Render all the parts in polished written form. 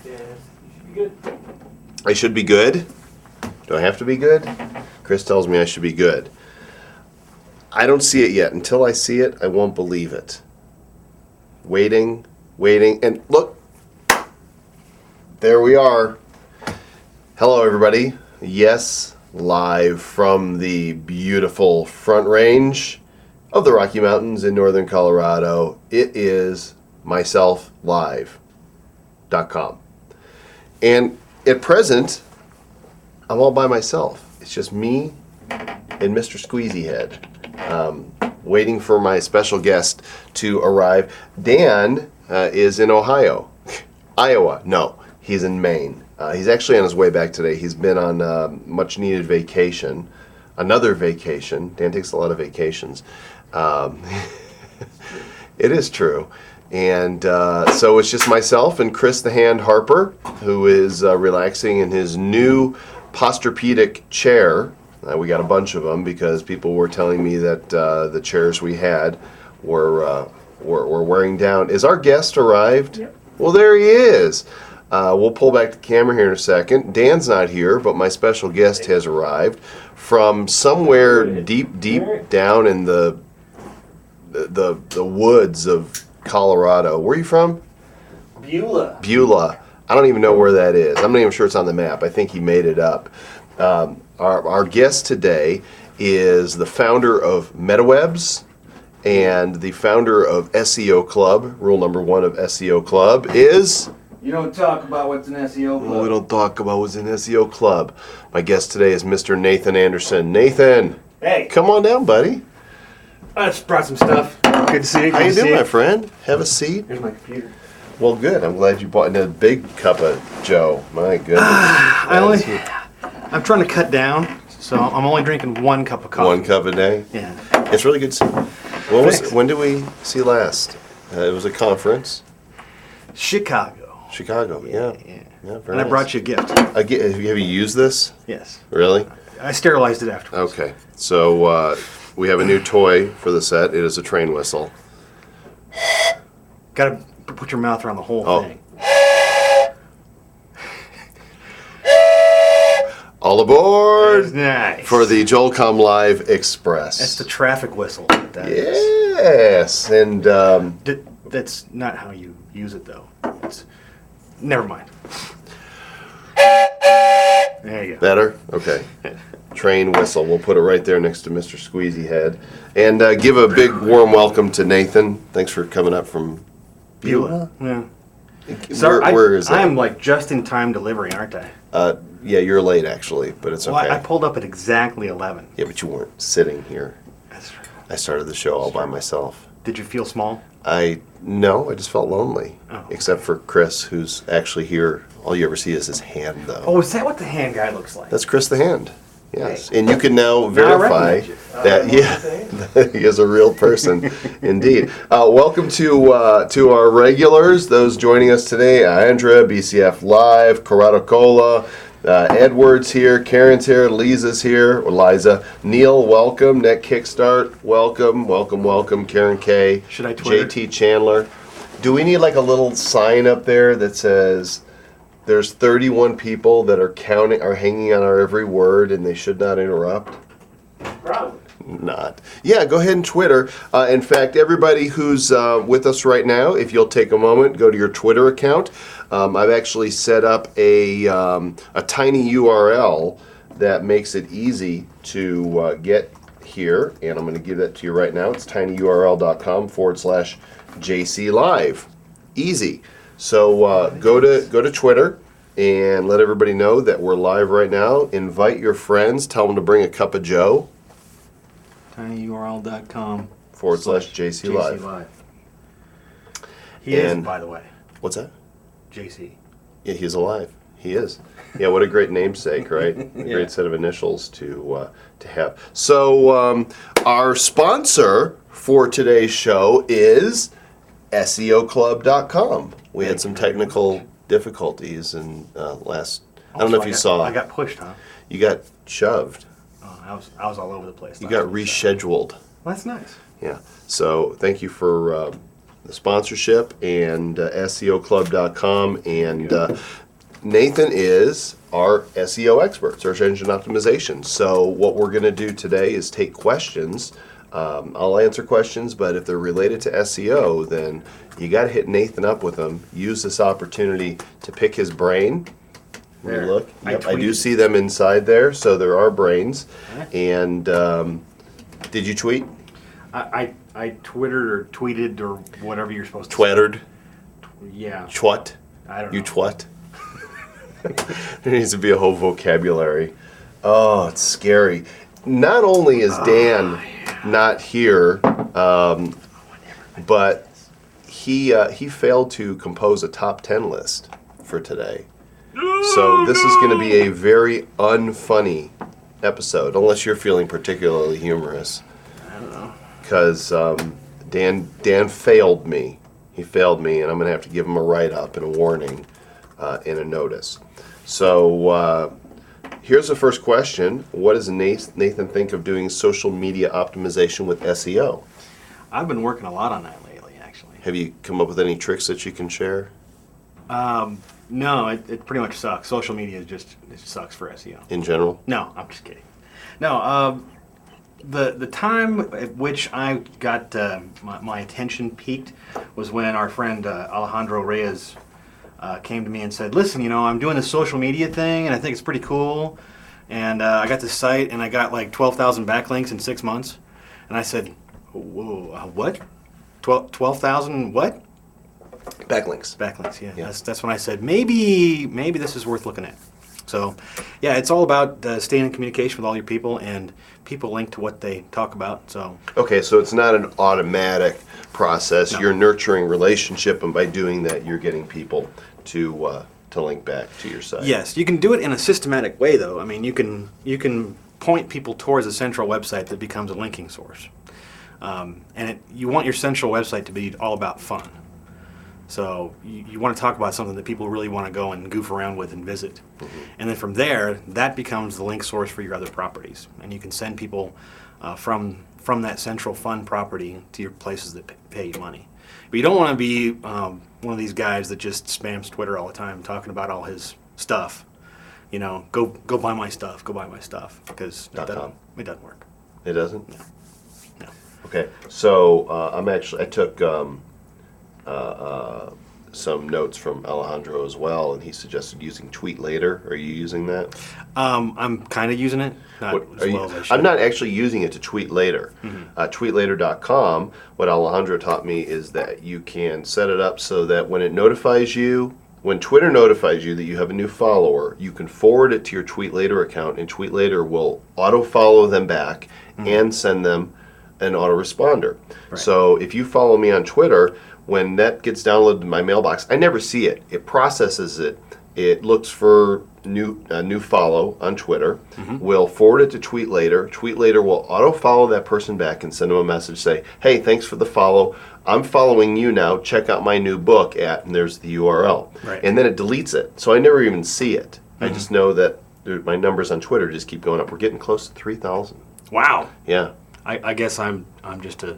Yes, you should be good. I should be good? Do I have to be good? Chris tells me I should be good. I don't see it yet. Until I see it, I won't believe it. Waiting, and look, there we are. Hello, everybody. Yes, live from the beautiful Front Range of the Rocky Mountains in northern Colorado. It is myselflive.com. And at present, I'm all by myself. It's just me and Mr. Squeezy Head, waiting for my special guest to arrive. Dan is in Ohio. Iowa. No, he's in Maine. He's actually on his way back today. He's been on much-needed vacation. Another vacation. Dan takes a lot of vacations. It is true. And so it's just myself and Chris the Hand Harper, who is relaxing in his new Posturpedic chair. We got a bunch of them because people were telling me that the chairs we had were wearing down. Is our guest arrived? Yep. Well, there he is. We'll pull back the camera here in a second. Dan's not here, but my special guest has arrived from somewhere deep down in the woods of Colorado. Where are you from? Beulah. I don't even know where that is. I'm not even sure it's on the map. I think he made it up. Our guest today is the founder of MetaWebs and the founder of SEO Club. Rule number 1 of SEO Club is... You don't talk about what's an SEO club. We don't talk about what's an SEO Club. My guest today is Mr. Nathan Anderson. Nathan! Hey! Come on down, buddy. I just brought some stuff. Good to see you. How you doing, my friend? Have a seat. Here's my computer. Well, good. I'm glad you bought a big cup of Joe. My goodness. I'm trying to cut down, so I'm only drinking 1 cup of coffee. 1 cup a day? Yeah. It's really good. When did we see last? It was a conference. Chicago, yeah, very and I nice. brought you a gift. Have you used this? Yes. Really? I sterilized it afterwards. Okay. So we have a new toy for the set. It is a train whistle. Gotta put your mouth around the whole thing. All aboard Nice. for the Comm Live Express. That's the traffic whistle. Yes, and That's not how you use it, though. Never mind. There you go. better? Okay. Train whistle. We'll put it right there next to Mr. Squeezy Head. And give a big warm welcome to Nathan. Thanks for coming up from Beulah. Yeah. Where is it? I'm like just in time delivery, aren't I? Yeah, you're late actually, but it's okay. Well, I pulled up at exactly 11. Yeah, but you weren't sitting here. That's true. I started the show all by myself. Did you feel small? No, I just felt lonely. Oh. Except for Chris, who's actually here. All you ever see is his hand, though. Oh, is that what the hand guy looks like? That's Chris the Hand. Yes, Hey. and you can now verify that he is a real person, indeed. Welcome to our regulars, those joining us today: Andrea, BCF Live, Corrado Cola, Edward's here, Karen's here, Liza's here, or Liza. Neil, welcome. Net Kickstart, welcome. Karen K. Should I Twitter? JT Chandler. Do we need like a little sign up there that says there's 31 people that are hanging on our every word and they should not interrupt? Probably. Not. Yeah, go ahead and Twitter. In fact, everybody who's with us right now, if you'll take a moment, go to your Twitter account. I've actually set up a tiny URL that makes it easy to get here, and I'm going to give that to you right now. It's tinyurl.com/JC Live. Easy. So go to Twitter and let everybody know that we're live right now. Invite your friends. Tell them to bring a cup of Joe. tinyurl.com/JC Live. He is, by the way. What's that? JC. Yeah, he's alive. He is. Yeah, what a great namesake, right? A great set of initials to have. So our sponsor for today's show is SEOclub.com. We had some technical difficulties in last. I don't know if you saw. I got pushed, huh? You got shoved. Oh, I was all over the place. You got rescheduled. Well, that's nice. Yeah. So thank you for the sponsorship, and SEOclub.com. And Nathan is our SEO expert, search engine optimization. So what we're going to do today is take questions. I'll answer questions, but if they're related to SEO, then you got to hit Nathan up with them. Use this opportunity to pick his brain. There. Look, yep, I do see them inside there, so there are brains. And did you tweet? I twittered or tweeted or whatever you're supposed to Twittered? say. Yeah. Twat? I don't know. You twat? There needs to be a whole vocabulary. Oh, it's scary. Not only is Dan not here, but he failed to compose a top 10 list for today. So this is going to be a very unfunny episode, unless you're feeling particularly humorous. I don't know. Because Dan failed me. He failed me, and I'm going to have to give him a write-up and a warning and a notice. So here's the first question. What does Nathan think of doing social media optimization with SEO? I've been working a lot on that lately, actually. Have you come up with any tricks that you can share? No, it pretty much sucks. Social media it sucks for SEO. In general? No, I'm just kidding. No, the time at which I got my attention peaked was when our friend Alejandro Reyes came to me and said, listen, I'm doing this social media thing and I think it's pretty cool. And I got this site and I got like 12,000 backlinks in 6 months. And I said, whoa, what? 12,000 what? Backlinks. Backlinks, yeah. That's when I said, maybe this is worth looking at. So, yeah, it's all about staying in communication with all your people, and people link to what they talk about. So, okay, so it's not an automatic process. No. You're nurturing relationship, and by doing that, you're getting people to link back to your site. yes, you can do it in a systematic way, though. I mean, you can point people towards a central website that becomes a linking source, and you want your central website to be all about fun. So you want to talk about something that people really want to go and goof around with and visit. Mm-hmm. And then from there, that becomes the link source for your other properties. And you can send people from that central fun property to your places that pay you money. But you don't want to be one of these guys that just spams Twitter all the time talking about all his stuff. Go buy my stuff, go buy my stuff. Because it doesn't work. It doesn't? No. Okay, so I took some notes from Alejandro as well, and he suggested using Tweet Later. Are you using that? I'm kind of using it, not as well as I should. I'm not actually using it to tweet later. Mm-hmm. Tweetlater.com, what Alejandro taught me is that you can set it up so that when Twitter notifies you that you have a new follower, you can forward it to your Tweet Later account, and Tweet Later will auto-follow them back and send them an autoresponder. Right. So if you follow me on Twitter, when that gets downloaded to my mailbox, I never see it. It processes it. It looks for new follow on Twitter. Mm-hmm. We'll forward it to Tweet Later. Tweet Later will auto-follow that person back and send them a message, say, hey, thanks for the follow. I'm following you now. Check out my new book at, and there's the URL. Right. And then it deletes it. So I never even see it. Mm-hmm. I just know that my numbers on Twitter just keep going up. We're getting close to 3,000. Wow. Yeah. I guess I'm just a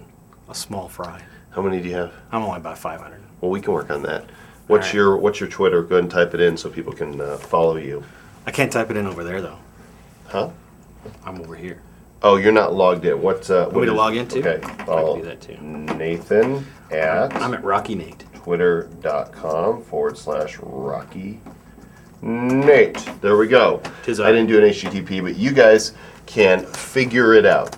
small fry. How many do you have? I'm only about 500. Well, we can work on that. What's your Twitter? Go ahead and type it in so people can follow you. I can't type it in over there though. Huh? I'm over here. Oh, you're not logged in. What to log into? Okay. I can do that too. Nathan at I'm at Rocky Nate. Twitter.com/Rocky Nate. There we go. I didn't do an HTTP, but you guys can figure it out.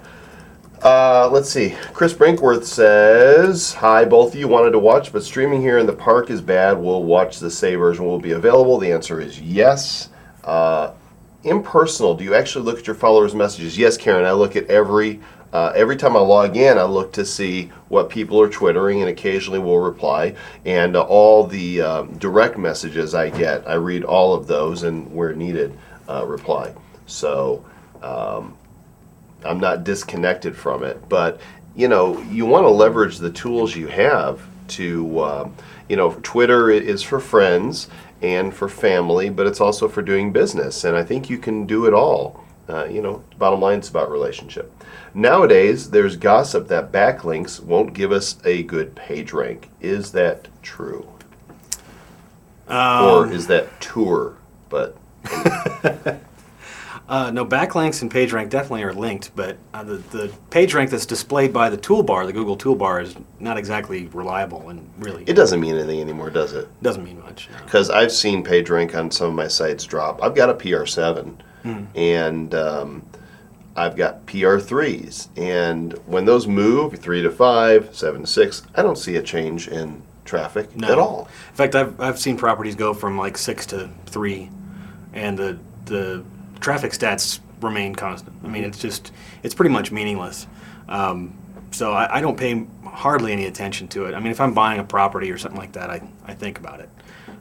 Let's see. Chris Brinkworth says, hi, both of you wanted to watch, but streaming here in the park is bad. We'll watch the Say version. Will it be available? The answer is yes. Impersonal, do you actually look at your followers' messages? Yes, Karen, I look at every time I log in, I look to see what people are twittering, and occasionally will reply. And all the direct messages I get, I read all of those, and where needed, reply. So I'm not disconnected from it, but you want to leverage the tools you have to, Twitter is for friends and for family, but it's also for doing business, and I think you can do it all. Bottom line, it's about relationship. Nowadays, there's gossip that backlinks won't give us a good page rank. Is that true? Or is that tour? But no, backlinks and PageRank definitely are linked, but the PageRank that's displayed by the toolbar, the Google toolbar, is not exactly reliable and really it doesn't mean anything anymore, does it? doesn't mean much. No. Because I've seen PageRank on some of my sites drop. I've got a PR7, and I've got PR3s, and when those move 3 to 5, 7 to 6, I don't see a change in traffic at all. In fact, I've seen properties go from like 6 to 3, and the traffic stats remain constant. I mean, it's pretty much meaningless. So I don't pay hardly any attention to it. I mean, if I'm buying a property or something like that, I think about it.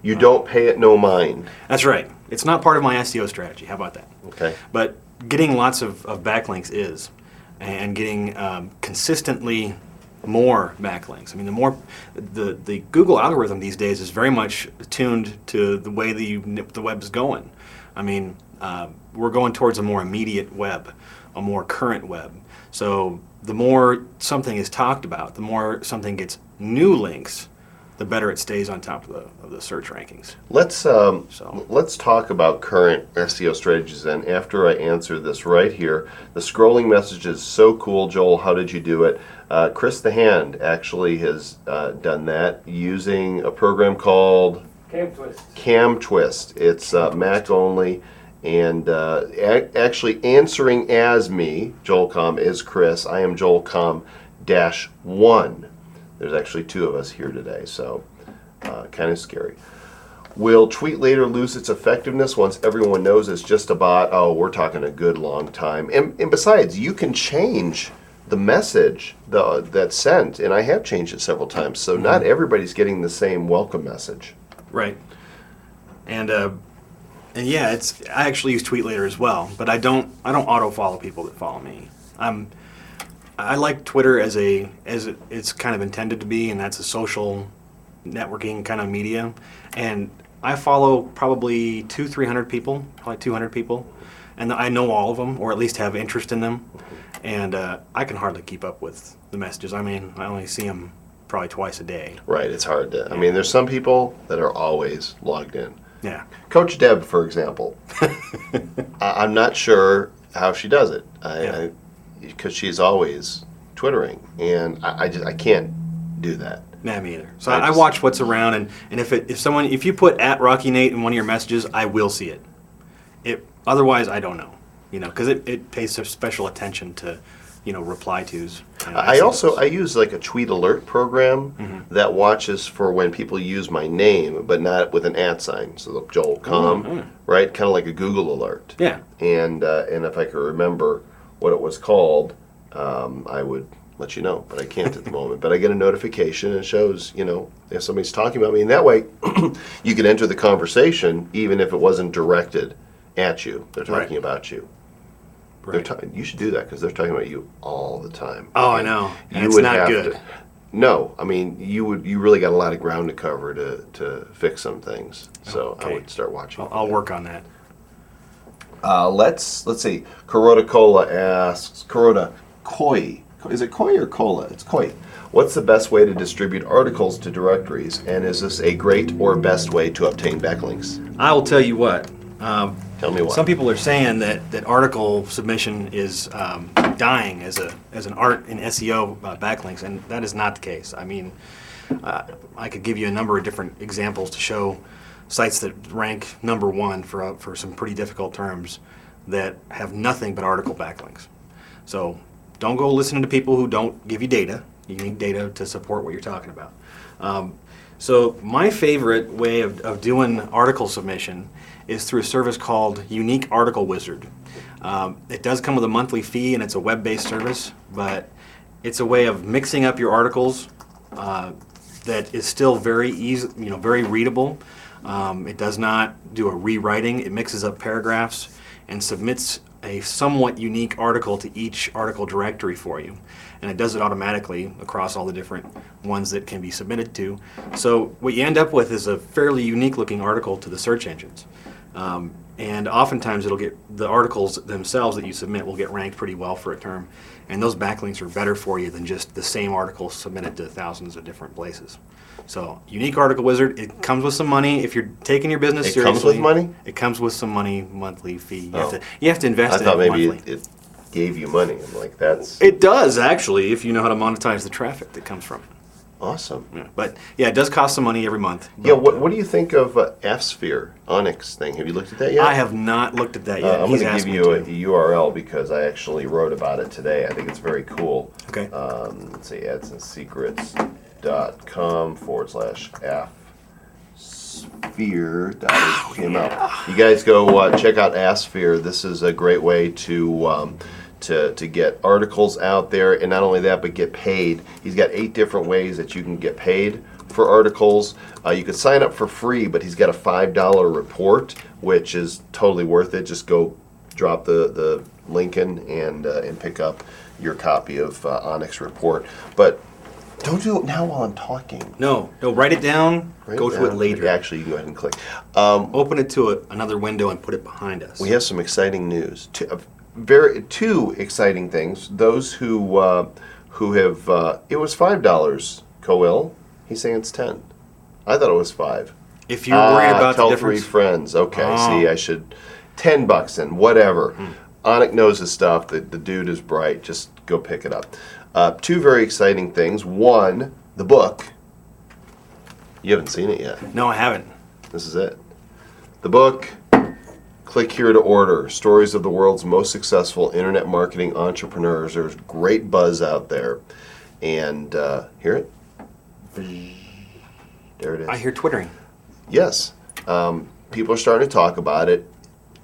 You don't pay it no mind. That's right. It's not part of my SEO strategy. How about that? Okay. But getting lots of backlinks is, and getting consistently more backlinks. I mean, the Google algorithm these days is very much tuned to the way the web is going. I mean, we're going towards a more immediate web, a more current web. So the more something is talked about, the more something gets new links, the better it stays on top of the search rankings. Let's talk about current SEO strategies then. After I answer this right here, the scrolling message is so cool, Joel. How did you do it? Chris the Hand actually has done that using a program called Cam Twist. It's Mac only, and actually answering as me, Joel Comm, is Chris. I am Joel Comm -1. There's actually 2 of us here today, so kind of scary. Will Tweet Later lose its effectiveness once everyone knows it's just a bot? Oh, we're talking a good long time. And besides, you can change the message that's sent, and I have changed it several times, so not everybody's getting the same welcome message. Right. And yeah, I actually use Tweet Later as well, but I don't auto follow people that follow me. I like Twitter as it's kind of intended to be, and that's a social networking kind of media. And I follow probably 200-300 people, probably 200 people, and I know all of them, or at least have interest in them. And I can hardly keep up with the messages. I mean, I only see them probably twice a day. Right, it's hard to. I mean, there's some people that are always logged in. Yeah. Coach Deb, for example, I'm not sure how she does it. Because she's always twittering, and I can't do that. Nah, me either. So I watch what's around, and if you put @RockyNate in one of your messages, I will see it. Otherwise, I don't know. Because it pays special attention to, reply tos. I use like a tweet alert program that watches for when people use my name, but not with an @ sign. So the Joel Comm, right? Kind of like a Google alert. Yeah. And if I could remember what it was called, I would let you know, but I can't at the moment. But I get a notification and it shows, if somebody's talking about me. And that way, you can enter the conversation even if it wasn't directed at you. They're talking about you. Right. You should do that because they're talking about you all the time. Oh, I know. And it's not good. No, I mean, you really got a lot of ground to cover to fix some things. So I would start watching. I'll work on that. Let's see. Corota Cola asks, Corota Koi. Is it Koi or Cola? It's Koi. What's the best way to distribute articles to directories? And is this a great or best way to obtain backlinks? I will tell you what. Tell me what. Some people are saying that article submission is dying as an art in SEO backlinks, and that is not the case. I mean, I could give you a number of different examples to show sites that rank #1 for some pretty difficult terms that have nothing but article backlinks. So don't go listening to people who don't give you data. You need data to support what you're talking about. So my favorite way of doing article submission is through a service called Unique Article Wizard. It does come with a monthly fee, and it's a web-based service, but it's a way of mixing up your articles that is still very easy, very readable. It does not do a rewriting. It mixes up paragraphs and submits a somewhat unique article to each article directory for you. And it does it automatically across all the different ones that can be submitted to. So what you end up with is a fairly unique looking article to the search engines. And oftentimes it'll get the articles themselves that you submit will get ranked pretty well for a term, and those backlinks are better for you than just the same article submitted to thousands of different places. So, Unique Article Wizard, it comes with some money. If you're taking your business It seriously, comes with money? It comes with some money, monthly fee. You have to invest I in thought it maybe monthly. it gave you money. I'm like, that's It does actually, if you know how to monetize the traffic that comes from it. awesome. Yeah. But yeah, it does cost some money every month. Yeah, But, what do you think of F-Sphere, Onyx thing? Have you looked at that yet? I have not looked at that yet. I'm He's going to asked give me you to. a URL because I actually wrote about it today. I think it's very cool. Okay. Let's see, adsandSecrets.com/F sphere.html. You guys go check out Asphere. This is a great way to get articles out there, and not only that, but get paid. He's got 8 different ways that you can get paid for articles. You could sign up for free, but he's got a $5 report, which is totally worth it. Just go drop the link in and pick up your copy of Onyx Report. But don't do it now while I'm talking. No, write it down. Go to it later. Actually, you can go ahead and click. Open it to another window and put it behind us. We have some exciting news. Two exciting things. Those who have it was $5. Coil. He's saying it's 10. I thought it was 5. If you're worried about tell the 3 difference, friends. Okay, Oh. see, I should $10 and whatever. Onyx knows his stuff. The dude is bright. Just go pick it up. 2 very exciting things. One, the book. You haven't seen it yet. no, I haven't. This is it. The book. Click here to order. Stories of the world's most successful internet marketing entrepreneurs. There's great buzz out there. And hear it? There it is. I hear twittering. Yes. People are starting to talk about it.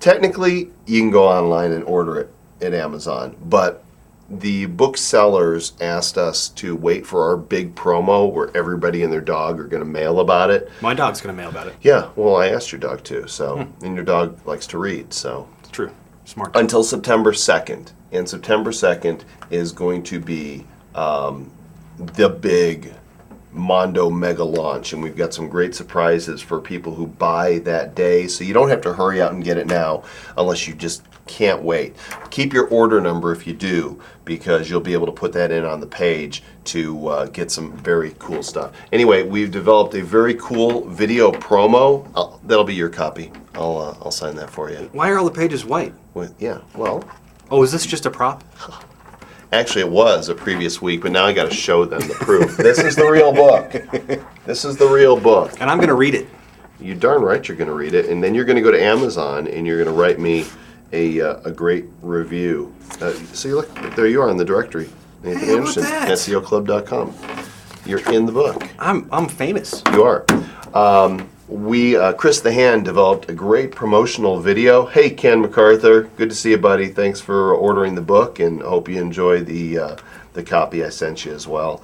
Technically, you can go online and order it at Amazon, but the booksellers asked us to wait for our big promo where everybody and their dog are going to mail about it. My dog's going to mail about it. Yeah, well, I asked your dog too, so, and your dog likes to read, so. It's true. Smart. Until September 2nd. And September 2nd is going to be the big Mondo mega launch, and we've got some great surprises for people who buy that day, so you don't have to hurry out and get it now unless you just can't wait. Keep your order number if you do, because you'll be able to put that in on the page to get some very cool stuff. Anyway, we've developed a very cool video promo. That'll be your copy. I'll sign that for you. Why are all the pages white? Yeah, well, Oh, is this just a prop? actually, it was a previous week, but now I got to show them the proof. This is the real book. This is the real book. And I'm going to read it. You darn right you're going to read it, and then you're going to go to Amazon and you're going to write me a great review. See, look, there you are in the directory. Nathan Hey, how about Anderson, that? SEOclub.com. You're in the book. I'm famous. You are. Chris the Hand developed a great promotional video. Hey, Ken MacArthur, good to see you, buddy. Thanks for ordering the book, and hope you enjoy the copy I sent you as well.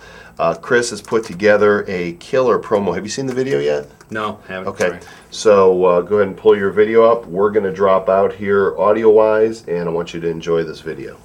Chris has put together a killer promo. Have you seen the video yet? No, haven't. Okay, Sorry. so go ahead and pull your video up. We're going to drop out here audio-wise, and I want you to enjoy this video.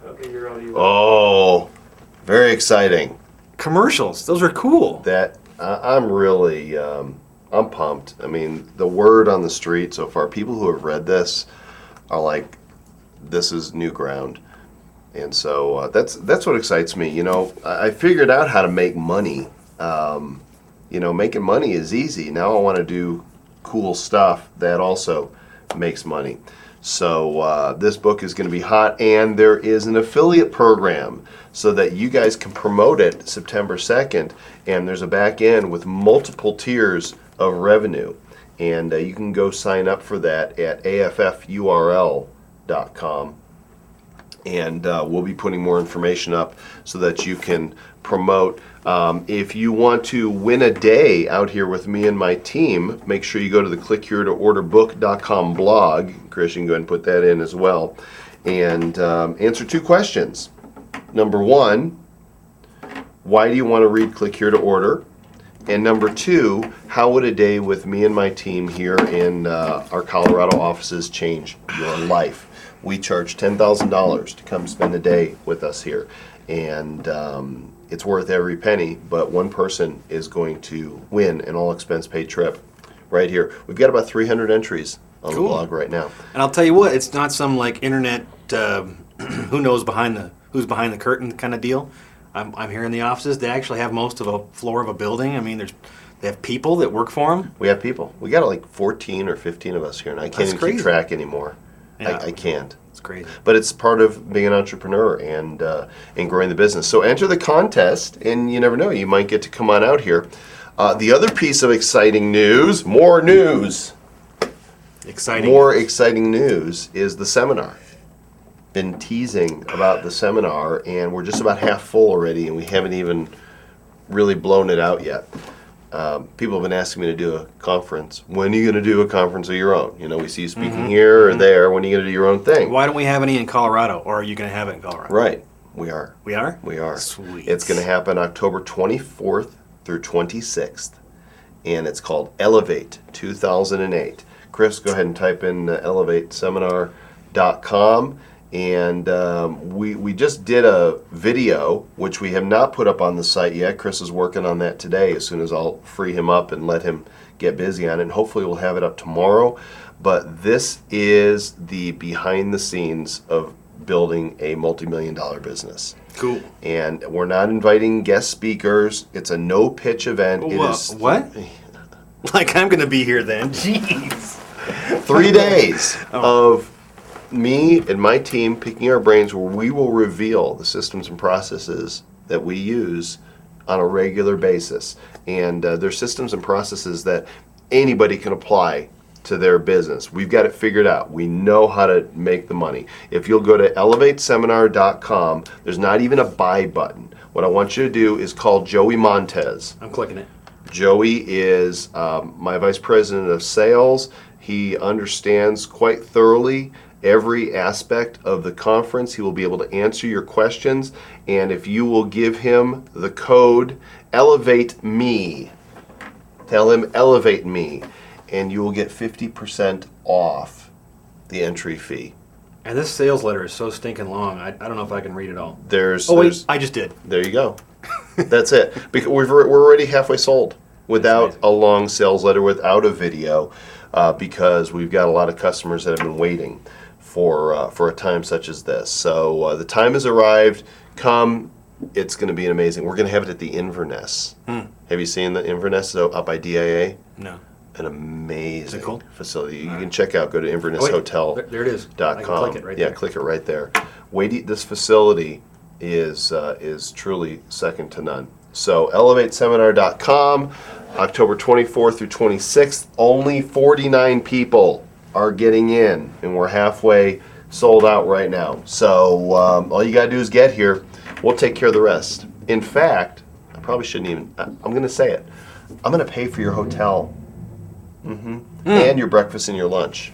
Okay, you're audio. Oh, very exciting. Commercials. Those are cool. That I'm really I'm pumped. I mean, the word on the street so far, people who have read this are like, this is new ground. And so that's what excites me. You know, I figured out how to make money. You know, making money is easy. Now I want to do cool stuff that also makes money. So this book is going to be hot, and there is an affiliate program so that you guys can promote it September 2nd. And there's a back end with multiple tiers of revenue. And you can go sign up for that at affurl.com. And we'll be putting more information up so that you can promote. If you want to win a day out here with me and my team, make sure you go to the clickheretoorderbook.com blog. Chris, you can go ahead and put that in as well. And answer 2 questions. Number 1, why do you want to read Click Here to Order? And number 2, how would a day with me and my team here in our Colorado offices change your life? We charge $10,000 to come spend a day with us here. And it's worth every penny, but one person is going to win an all-expense-paid trip right here. We've got about 300 entries on the blog right now. And I'll tell you what, it's not some like internet who knows who's behind the curtain kind of deal. I'm here in the offices. They actually have most of a floor of a building. I mean, they have people that work for them. We have people. We got like 14 or 15 of us here, and I can't even keep track anymore. Yeah. I can't. It's crazy. But it's part of being an entrepreneur and growing the business. So enter the contest, and you never know, you might get to come on out here. The other piece of exciting news, more news. More exciting news is the seminar. Been teasing about the seminar, and we're just about half full already, and we haven't even really blown it out yet. People have been asking me to do a conference. When are you going to do a conference of your own? You know, we see you speaking here or there. When are you going to do your own thing? Why don't we have any in Colorado, or are you going to have it in Colorado? Right. We are. We are? We are. Sweet. It's going to happen October 24th through 26th, and it's called Elevate 2008. Chris, go ahead and type in elevateseminar.com. And we just did a video, which we have not put up on the site yet. Chris is working on that today as soon as I'll free him up and let him get busy on it. And hopefully we'll have it up tomorrow. But this is the behind the scenes of building a multi-million-dollar business. Cool. And we're not inviting guest speakers. It's a no-pitch event. What? Like I'm going to be here then. Jeez. 3 days of me and my team picking our brains where we will reveal the systems and processes that we use on a regular basis. And they're systems and processes that anybody can apply to their business. We've got it figured out. We know how to make the money. If you'll go to elevateseminar.com, there's not even a buy button. What I want you to do is call Joey Montez. I'm clicking it. Joey is my vice president of sales. He understands quite thoroughly every aspect of the conference. He will be able to answer your questions, and if you will give him the code Elevate Me, tell him Elevate Me, and you will get 50% off the entry fee. And this sales letter is so stinking long. I don't know if I can read it all. Wait, I just did. There you go. That's it. Because we're already halfway sold without a long sales letter, without a video, because we've got a lot of customers that have been waiting for a time such as this. So the time has arrived. Come. It's going to be amazing. We're going to have it at the Inverness. Have you seen the Inverness up by DIA? No. An amazing facility. You All can check out. Go to InvernessHotel.com. There it is. I can click it right there. Yeah, click it right there. This facility is truly second to none. So elevateseminar.com, October 24th through 26th. Only 49 people are getting in, and we're halfway sold out right now. So all you got to do is get here. We'll take care of the rest. In fact, I probably shouldn't even, I'm going to say it. I'm going to pay for your hotel and your breakfast and your lunch.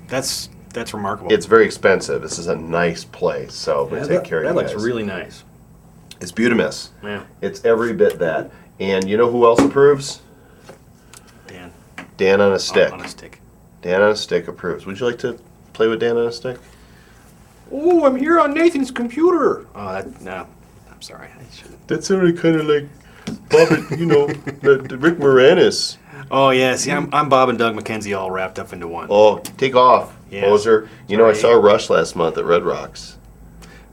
That's remarkable. It's very expensive. This is a nice place, so we'll take care of you guys. That looks really nice. It's Beautimus. Yeah. It's every bit that. And you know who else approves? Dan. Dan on a stick. On a stick. Dan on a stick approves. Would you like to play with Dan on a stick? Oh, I'm here on Nathan's computer. Oh, no. I'm sorry. I shouldn't. That sounded kind of like Bob, the Rick Moranis. Oh, yeah. See, I'm Bob and Doug McKenzie all wrapped up into one. Oh, take off, Yeah. poser. You know, I saw Rush last month at Red Rocks.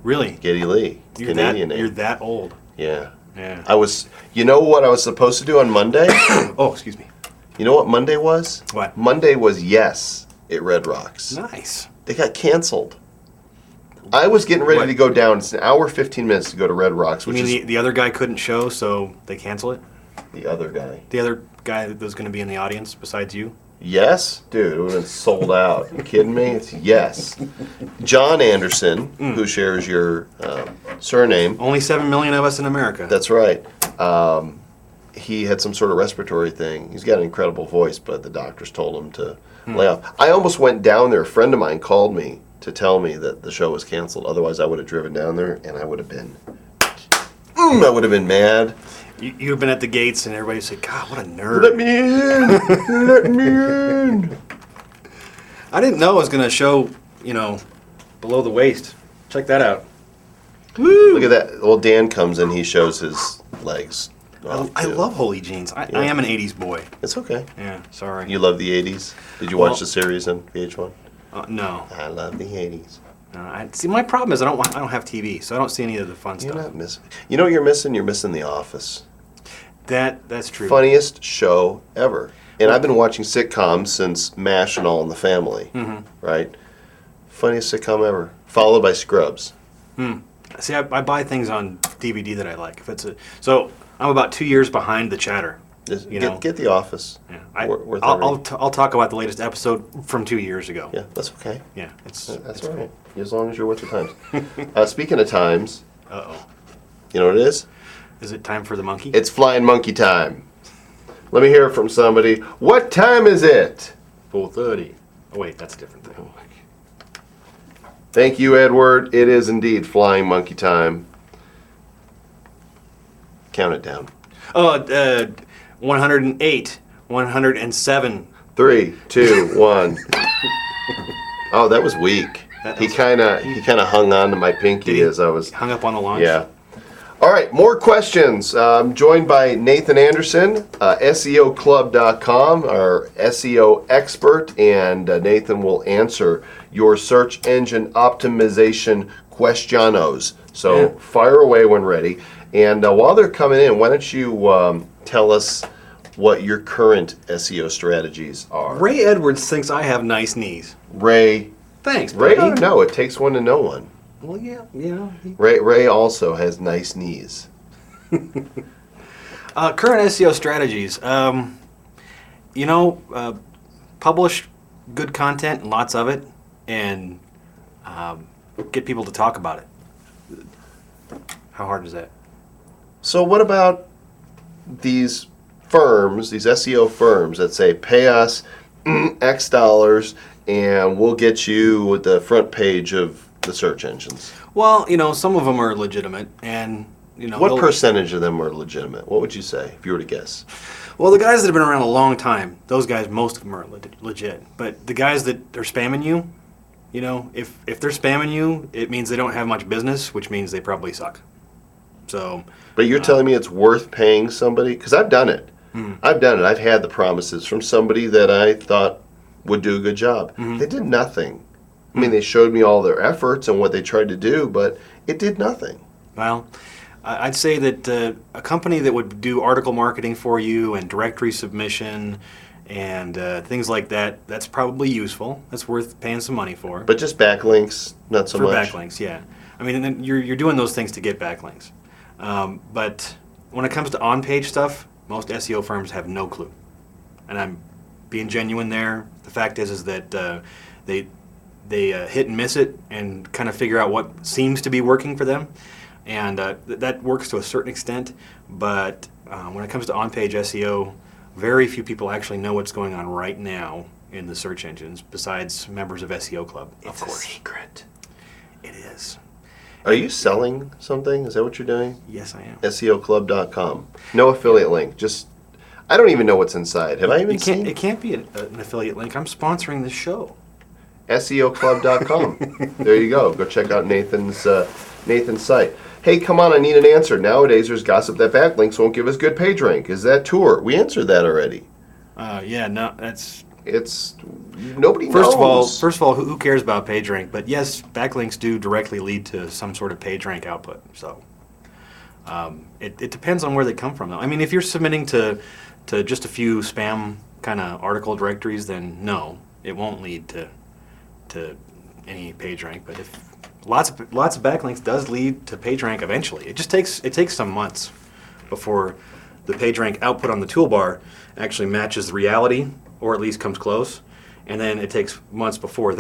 Really? Geddy Lee. You're Canadian that, name. You're that old. Yeah. Yeah. You know what I was supposed to do on Monday? Oh, excuse me. You know what Monday was? What? Monday was Yes at Red Rocks. Nice. They got canceled. I was getting ready What? to go down. It's an hour, 15 minutes to go to Red Rocks, You which mean is the other guy couldn't show, so they cancel it? the other guy. The other guy that was going to be in the audience besides you? Yes? Dude, it would have been sold out. You kidding me? It's Yes. John Anderson, who shares your surname. Only 7 million of us in America. That's right. He had some sort of respiratory thing. He's got an incredible voice, but the doctors told him to lay off. I almost went down there. A friend of mine called me to tell me that the show was canceled. Otherwise, I would have driven down there, and I would have been mad. You'd have been at the gates, and everybody said, God, what a nerd. Let me in! Let me in! I didn't know it was going to show, below the waist. Check that out. Woo! Look at that. Well, Dan comes in, he shows his legs. I love Holy Jeans. I am an 80s boy. It's okay. Yeah, sorry. You love the 80s? Did you watch the series on VH1? No. I love the 80s. See, my problem is I don't have TV, so I don't see any of the fun You're stuff. not missing. You know what you're missing? You're missing The Office. That's true. Funniest show ever. And I've been watching sitcoms since MASH and All in the Family. Right? Funniest sitcom ever. Followed by Scrubs. See, I buy things on DVD that I like. So I'm about 2 years behind the chatter. Get The Office. Yeah, I'll I'll talk about the latest episode from 2 years ago. Yeah, that's okay. Yeah, That's it's all right. As long as you're with the times. Speaking of times, Uh-oh. you know what it is? Is it time for the monkey? It's flying monkey time. Let me hear it from somebody. What time is it? 4:30. Oh wait, that's a different thing. Thank you, Edward. It is indeed flying monkey time. Count it down. 108, 107. 3, 2, 1. Oh, that was weak. He kind of hung on to my pinky as I was. Hung up on the launch? Yeah. All right, more questions. I'm joined by Nathan Anderson, SEOclub.com, our SEO expert, and Nathan will answer your search engine optimization questionos. So fire away when ready. And while they're coming in, why don't you tell us what your current SEO strategies are? Ray Edwards thinks I have nice knees. Ray. Thanks, Ray buddy. ought to know. It takes one to know one. Well, yeah. Ray also has nice knees. Current SEO strategies. Publish good content, lots of it, and get people to talk about it. How hard is that? So what about these firms, these SEO firms that say, pay us X dollars and we'll get you with the front page of the search engines? Well, some of them are legitimate, and what percentage of them are legitimate? What would you say if you were to guess? Well, the guys that have been around a long time, those guys, most of them are legit. But the guys that are spamming you, if they're spamming you, it means they don't have much business, which means they probably suck. So. But you're telling me it's worth paying somebody? Because I've done it. I've done it. I've had the promises from somebody that I thought would do a good job. They did nothing. I mean, they showed me all their efforts and what they tried to do, but it did nothing. Well, I'd say that a company that would do article marketing for you and directory submission and things like that, that's probably useful. That's worth paying some money for. But just backlinks, not so much. For backlinks, yeah. I mean, and then you're doing those things to get backlinks. But when it comes to on-page stuff, most SEO firms have no clue. And I'm being genuine there. The fact is that they hit and miss it and kind of figure out what seems to be working for them. And that works to a certain extent. But when it comes to on-page SEO, very few people actually know what's going on right now in the search engines besides members of SEO Club, of course. It's a secret. It is. Are you selling something? Is that what you're doing? Yes, I am. SEOclub.com. No affiliate link. Just, I don't even know what's inside. Have I even seen? It can't be an affiliate link. I'm sponsoring this show. SEOclub.com. There you go. Go check out Nathan's site. Hey, come on, I need an answer. Nowadays, there's gossip that backlinks won't give us good page rank. Is that tour? We answered that already. Yeah, no, that's It's nobody knows. First of all, who cares about PageRank? But yes, backlinks do directly lead to some sort of PageRank output. So it depends on where they come from, though. I mean, if you're submitting to just a few spam kind of article directories, then no, it won't lead to any PageRank. But if lots of backlinks does lead to PageRank eventually. It just takes some months before the PageRank output on the toolbar actually matches the reality, or at least comes close. And then it takes months before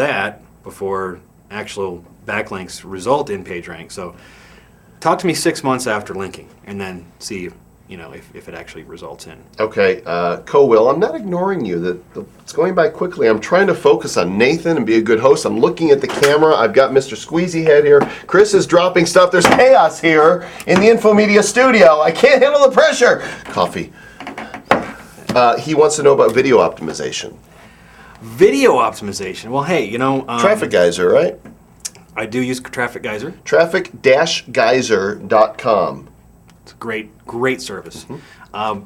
actual backlinks result in PageRank. So talk to me 6 months after linking, and then see if it actually results in. Okay, Co-Will, I'm not ignoring you. It's going by quickly. I'm trying to focus on Nathan and be a good host. I'm looking at the camera. I've got Mr. Squeezy Head here. Chris is dropping stuff. There's chaos here in the Infomedia studio. I can't handle the pressure. Coffee. He wants to know about video optimization. Video optimization. Well, hey, Traffic Geyser, right? I do use Traffic Geyser. Traffic-geyser.com. It's a great service.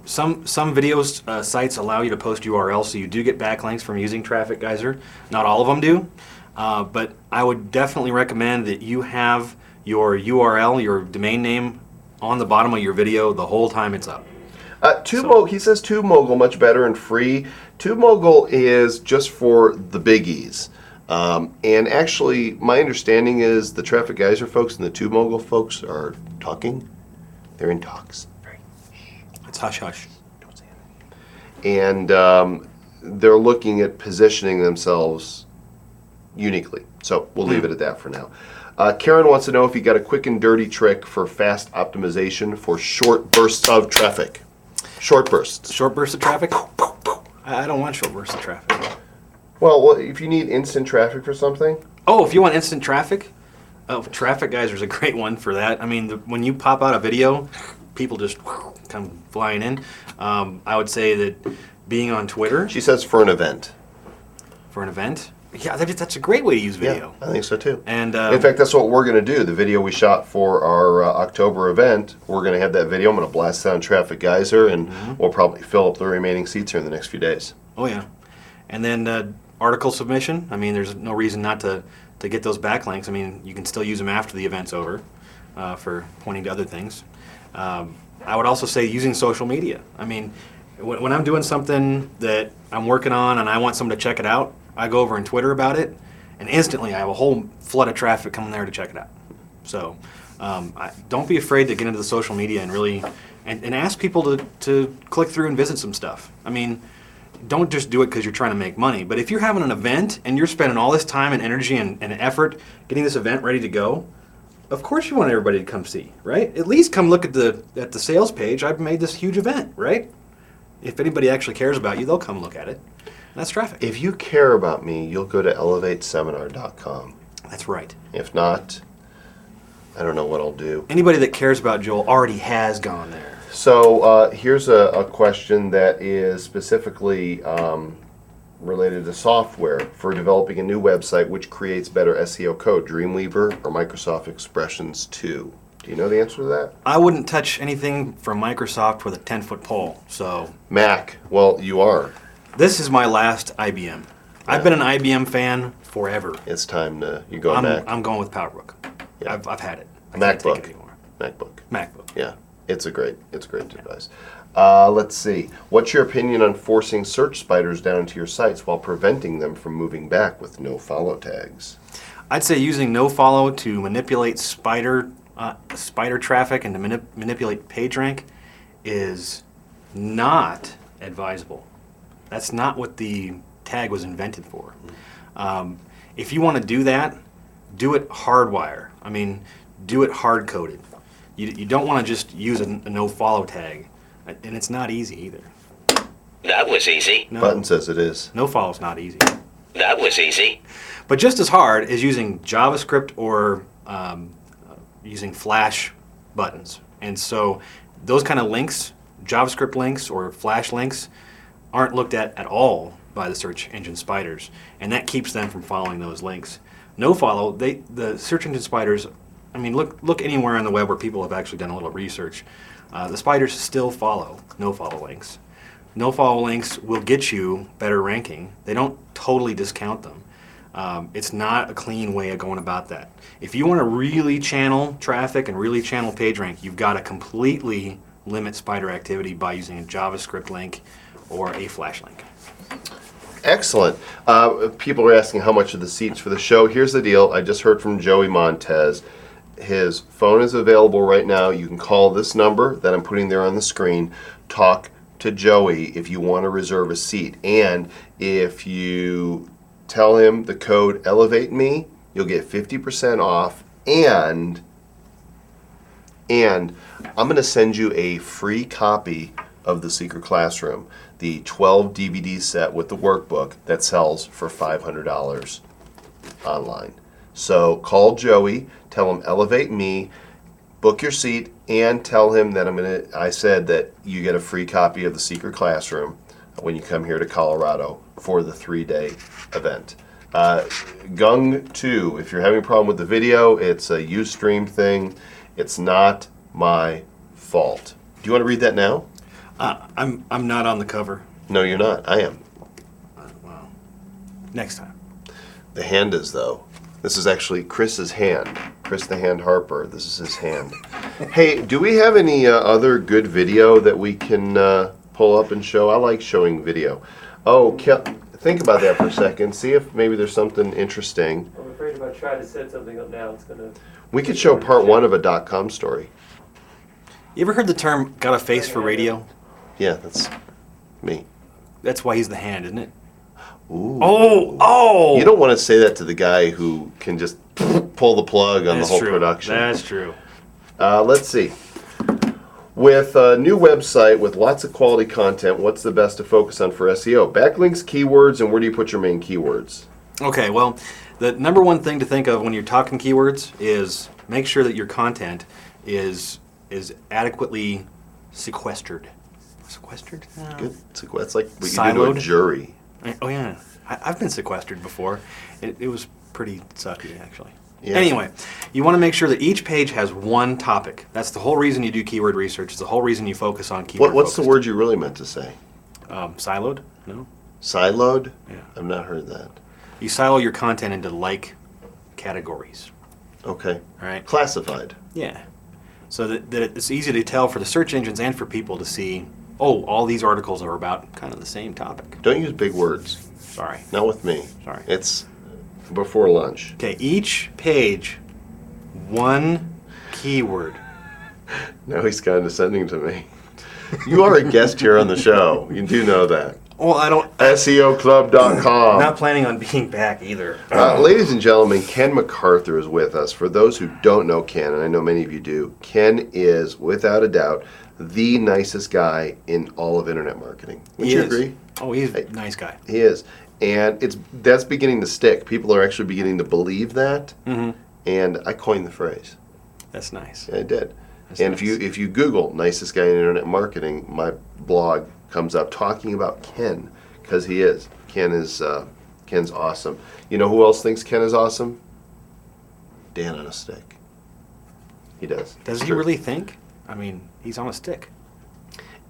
Some videos sites allow you to post URLs, so you do get backlinks from using Traffic Geyser. Not all of them do, but I would definitely recommend that you have your URL, your domain name, on the bottom of your video the whole time it's up. He says TubeMogul much better and free. TubeMogul is just for the biggies. And actually, my understanding is the Traffic Geyser folks and the TubeMogul folks are talking. They're in talks. It's hush hush. Don't say it. And they're looking at positioning themselves uniquely. So we'll leave it at that for now. Karen wants to know if you got a quick and dirty trick for fast optimization for short bursts of traffic. Short bursts. Short bursts of traffic? I don't want short bursts of traffic. Well, if you need instant traffic for something. Oh, if you want instant traffic? Oh, Traffic Geyser is a great one for that. I mean, when you pop out a video, people just come flying in. I would say that being on Twitter. She says for an event. For an event? Yeah, that's a great way to use video. Yeah, I think so too. And in fact, that's what we're going to do. The video we shot for our October event, we're going to have that video. I'm going to blast it on Traffic Geyser, and we'll probably fill up the remaining seats here in the next few days. Oh, yeah. And then article submission. I mean, there's no reason not to get those backlinks. I mean, you can still use them after the event's over for pointing to other things. I would also say using social media. I mean, when I'm doing something that I'm working on and I want someone to check it out, I go over on Twitter about it, and instantly I have a whole flood of traffic coming there to check it out. So don't be afraid to get into the social media and really and ask people to click through and visit some stuff. I mean, don't just do it because you're trying to make money. But if you're having an event and you're spending all this time and energy and effort getting this event ready to go, of course you want everybody to come see, right? At least come look at the sales page. I've made this huge event, right? If anybody actually cares about you, they'll come look at it. And that's traffic. If you care about me, you'll go to elevateseminar.com. That's right. If not, I don't know what I'll do. Anybody that cares about Joel already has gone there. So here's a question that is specifically related to software for developing a new website which creates better SEO code, Dreamweaver or Microsoft Expressions 2. Do you know the answer to that? I wouldn't touch anything from Microsoft with a 10-foot pole. So Mac, well, you are. This is my last IBM. I've been an IBM fan forever. It's time to you go Mac. I'm going with PowerBook. Yeah. I've had it. I can't take it anymore. MacBook. Yeah. It's a great device. Let's see. What's your opinion on forcing search spiders down into your sites while preventing them from moving back with no follow tags? I'd say using no follow to manipulate spider traffic and to manipulate PageRank is not advisable. That's not what the tag was invented for. If you want to do that, do it hardwire. I mean, do it hard-coded. You don't want to just use a no-follow tag, and it's not easy either. That was easy. No, Button says it is. No-follow's not easy. That was easy. But just as hard is using JavaScript or using Flash buttons. And so those kind of links, JavaScript links or Flash links, aren't looked at all by the search engine spiders, and that keeps them from following those links. No follow, the search engine spiders, I mean, look anywhere on the web where people have actually done a little research. The spiders still follow no follow links. no-follow links will get you better ranking. They don't totally discount them. It's not a clean way of going about that. If you want to really channel traffic and really channel PageRank, you've got to completely limit spider activity by using a JavaScript link or a Flash link. Excellent. People are asking how much are the seats for the show. Here's the deal. I just heard from Joey Montez. His phone is available right now. You can call this number that I'm putting there on the screen. Talk to Joey if you want to reserve a seat. And if you tell him the code ElevateMe, you'll get 50% off. And I'm going to send you a free copy of The Secret Classroom, the 12 DVD set with the workbook that sells for $500 online. So call Joey, tell him Elevate Me, book your seat, and tell him that I said that you get a free copy of The Secret Classroom when you come here to Colorado for the 3-day event. Gung 2, if you're having a problem with the video, it's a Ustream thing. It's not my fault. Do you want to read that now? I'm not on the cover. No, you're not. I am. Wow. Next time. The hand is, though. This is actually Chris's hand. Chris the Hand Harper. This is his hand. Hey, do we have any other good video that we can pull up and show? I like showing video. Oh, think about that for a second. See if maybe there's something interesting. I'm afraid if I try to set something up now, it's going to... We could show part 1 of a .com story. You ever heard the term "got a face for radio"? Yeah, that's me. That's why he's the hand, isn't it? Ooh. Oh! You don't want to say that to the guy who can just pull the plug on the whole production. That's true. Let's see. With a new website with lots of quality content, what's the best to focus on for SEO? Backlinks, keywords, and where do you put your main keywords? Okay, well, the number one thing to think of when you're talking keywords is make sure that your content is adequately sequestered. Sequestered? No. Good. That's like what you do to Siloed? a jury. Oh yeah, I've been sequestered before. It was pretty sucky, actually. Yeah. Anyway, you want to make sure that each page has one topic. That's the whole reason you do keyword research. It's the whole reason you focus on keyword. What's the word you really meant to say? Siloed? No. Siloed? Yeah. I've not heard that. You silo your content into like categories. Okay. All right. Classified. Yeah. So that it's easy to tell for the search engines and for people to see, oh, all these articles are about kind of the same topic. Don't use big words. Sorry. Not with me. Sorry. It's before lunch. Okay, each page, one keyword. Now he's condescending to me. You are a guest here on the show. You do know that. Well, I don't. SEOclub.com. Not planning on being back either. Ladies and gentlemen, Ken MacArthur is with us. For those who don't know Ken, and I know many of you do, Ken is, without a doubt, the nicest guy in all of internet marketing. Would you agree? Oh, he's a nice guy. He is. And that's beginning to stick. People are actually beginning to believe that. Mm-hmm. And I coined the phrase. That's nice. I did. That's and nice. if you Google nicest guy in internet marketing, my blog comes up talking about Ken, because he is. Ken's awesome. You know who else thinks Ken is awesome? Dan on a stick. He does. Does he Sure. really think? I mean, he's on a stick.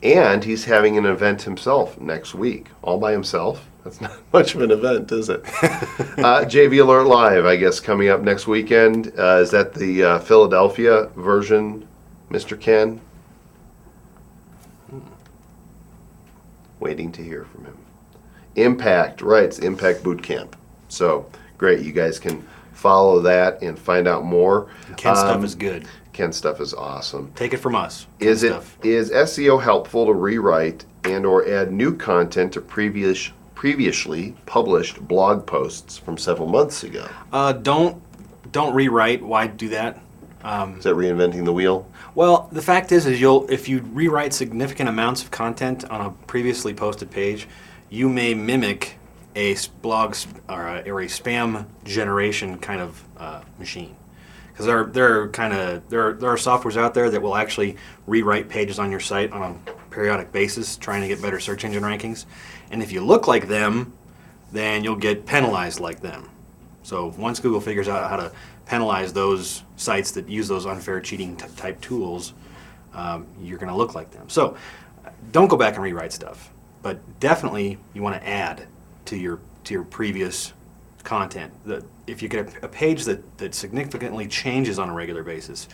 And he's having an event himself next week, all by himself. That's not much of an event, is it? JV Alert Live, I guess, coming up next weekend. Is that the Philadelphia version, Mr. Ken? Waiting to hear from him. Impact, right, it's Impact Boot Camp. So, great, you guys can follow that and find out more. Ken's stuff is good. Ken's stuff is awesome. Take it from us. Is Ken's stuff. is SEO helpful to rewrite and or add new content to previously published blog posts from several months ago? Don't rewrite. Why do that? Is that reinventing the wheel? Well, the fact is if you rewrite significant amounts of content on a previously posted page, you may mimic a blog or a spam generation kind of machine. Because there are softwares out there that will actually rewrite pages on your site on a periodic basis, trying to get better search engine rankings. And if you look like them, then you'll get penalized like them. So once Google figures out how to penalize those sites that use those unfair cheating type tools, you're going to look like them. So don't go back and rewrite stuff. but definitely you want to add to your previous content. If you get a page that significantly changes on a regular basis,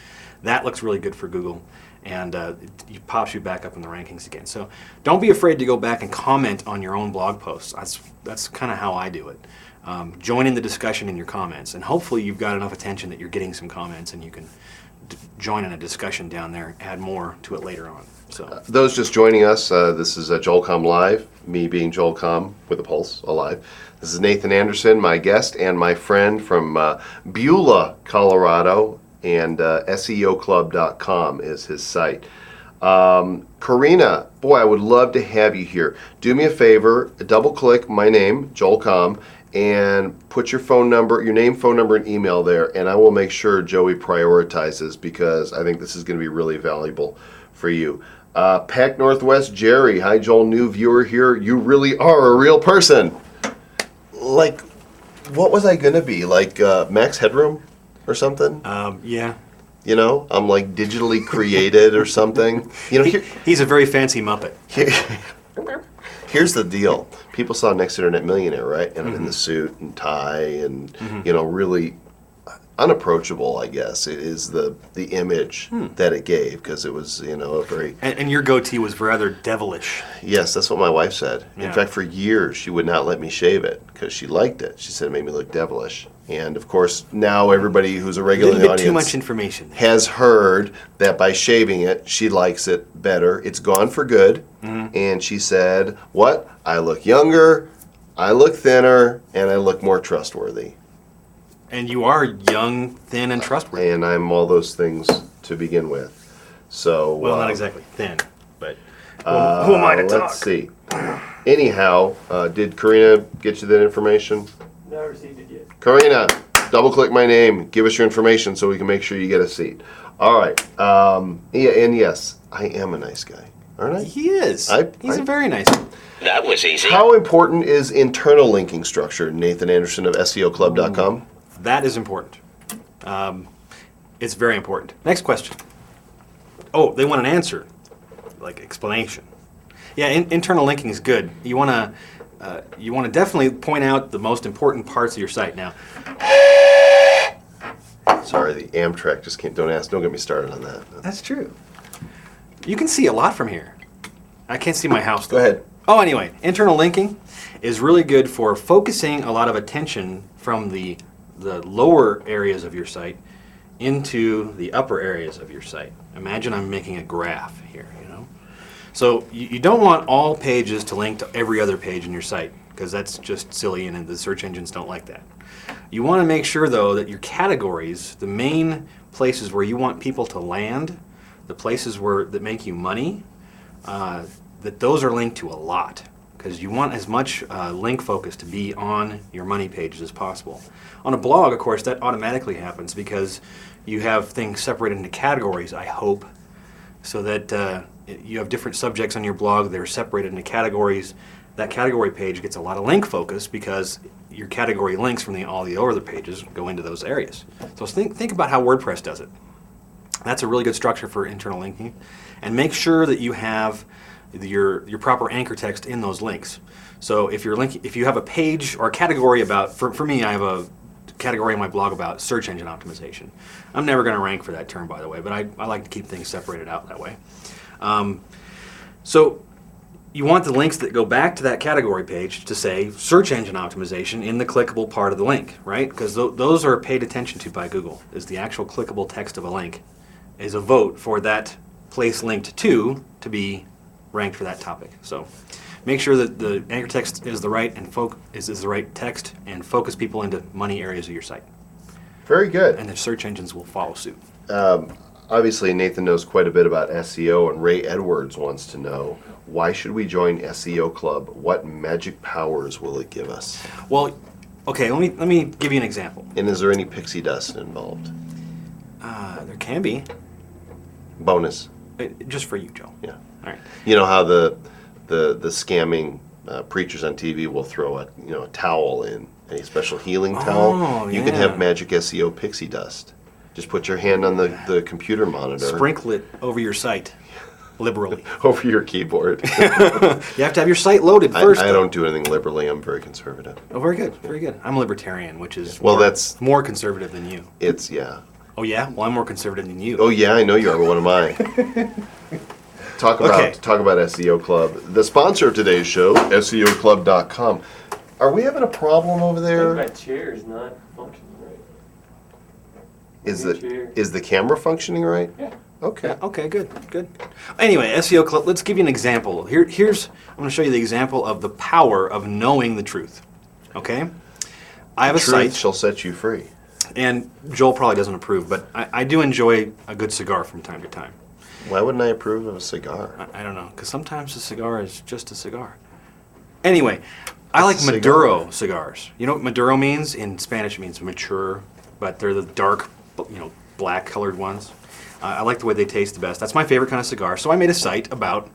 that looks really good for Google, and it pops you back up in the rankings again. So don't be afraid to go back and comment on your own blog posts. That's kind of how I do it. Join in the discussion in your comments, and hopefully you've got enough attention that you're getting some comments and you can join in a discussion down there, add more to it later on. So Those just joining us, this is Joel Comm Live, me being Joel Comm with a pulse, alive. This is Nathan Anderson, my guest and my friend from Beulah, Colorado, and SEOclub.com is his site. Karina, boy, I would love to have you here. Do me a favor, double click my name, Joel Comm, and put your phone number, your name, phone number, and email there, and I will make sure Joey prioritizes, because I think this is going to be really valuable for you. Pac Northwest Jerry, hi Joel, new viewer here. You really are a real person. Like, what was I going to be? Like Max Headroom or something? yeah. You know, I'm like digitally created or something. You know, He's a very fancy Muppet. Here's the deal. People saw Next Internet Millionaire, right? And I'm in the suit and tie and, you know, really unapproachable, I guess, is the image that it gave, because it was, you know, a very... And your goatee was rather devilish. Yes, that's what my wife said. Yeah. In fact, for years, she would not let me shave it because she liked it. She said it made me look devilish. And, of course, now everybody who's a A regular little in the bit too audience much information. has heard that by shaving it, she likes it better. It's gone for good. And she said, what? I look younger, I look thinner, and I look more trustworthy. And you are young, thin, and trustworthy. And I'm all those things to begin with. So, Well, not exactly thin, but who am I to talk? let's see. Anyhow, did Karina get you that information? Not received it yet. Karina, double click my name, give us your information so we can make sure you get a seat. All right. Yeah, and yes, I am a nice guy, aren't I? He is. He's a very nice one. That was easy. How important is internal linking structure, Nathan Anderson of SEOclub.com? That is important. It's very important. Next question. Oh, they want an answer, like explanation. Yeah, internal linking is good. You want to definitely point out the most important parts of your site. Now, Sorry, the Amtrak just came. Don't get me started on that. that's true. You can see a lot from here. I can't see my house, though. Go ahead. Oh, anyway, internal linking is really good for focusing a lot of attention from the lower areas of your site into the upper areas of your site. Imagine I'm making a graph here, you know. So you don't want all pages to link to every other page in your site, because that's just silly and the search engines don't like that. You want to make sure, though, that your categories, the main places where you want people to land, the places that make you money, that those are linked to a lot, because you want as much link focus to be on your money pages as possible. On a blog, of course, that automatically happens because you have things separated into categories, I hope, so that you have different subjects on your blog that are separated into categories. That category page gets a lot of link focus because your category links from all the other pages go into those areas. So think about how WordPress does it. That's a really good structure for internal linking. And make sure that you have your proper anchor text in those links. So if you have a page or a category about, for me, I have a category in my blog about search engine optimization. I'm never going to rank for that term, by the way, but I like to keep things separated out that way. So you want the links that go back to that category page to say search engine optimization in the clickable part of the link, right? Because those are paid attention to by Google, is the actual clickable text of a link is a vote for that place linked to be ranked for that topic. So make sure that the anchor text is the right is the right text, and focus people into money areas of your site. Very good. And the search engines will follow suit. Obviously, Nathan knows quite a bit about SEO, and Ray Edwards wants to know, why should we join SEO Club? What magic powers will it give us? Well, okay, let me give you an example. And is there any pixie dust involved? There can be. Bonus. Just for you, Joe. Yeah. All right. You know how the scamming preachers on TV will throw a towel in, a special healing towel. You can have magic SEO pixie dust. Just put your hand on the computer monitor. Sprinkle it over your site. liberally. over your keyboard. You have to have your site loaded I first. though. don't do anything liberally. I'm very conservative. Oh, very good, very good. I'm a libertarian, which is Well, more, that's- more conservative than you. Yeah. Oh yeah, well I'm more conservative than you. Oh yeah, I know you are. But what am I? Talk Okay. about SEO Club. The sponsor of today's show, SEOclub.com. Are we having a problem over I there? think my chair is not functioning right. Is Your the chair. is the camera functioning right? Yeah. Okay. Yeah, okay, good, good. Anyway, SEO Club, let's give you an example. Here's, I'm going to show you the example of the power of knowing the truth. Okay? I have a Truth site, shall set you free. and Joel probably doesn't approve, but I do enjoy a good cigar from time to time. Why wouldn't I approve of a cigar? I don't know, because sometimes a cigar is just a cigar. Anyway, I like It's a cigar. Maduro cigars. You know what Maduro means? In Spanish it means mature, but they're the dark, black colored ones. I like the way they taste the best. That's my favorite kind of cigar. So I made a site about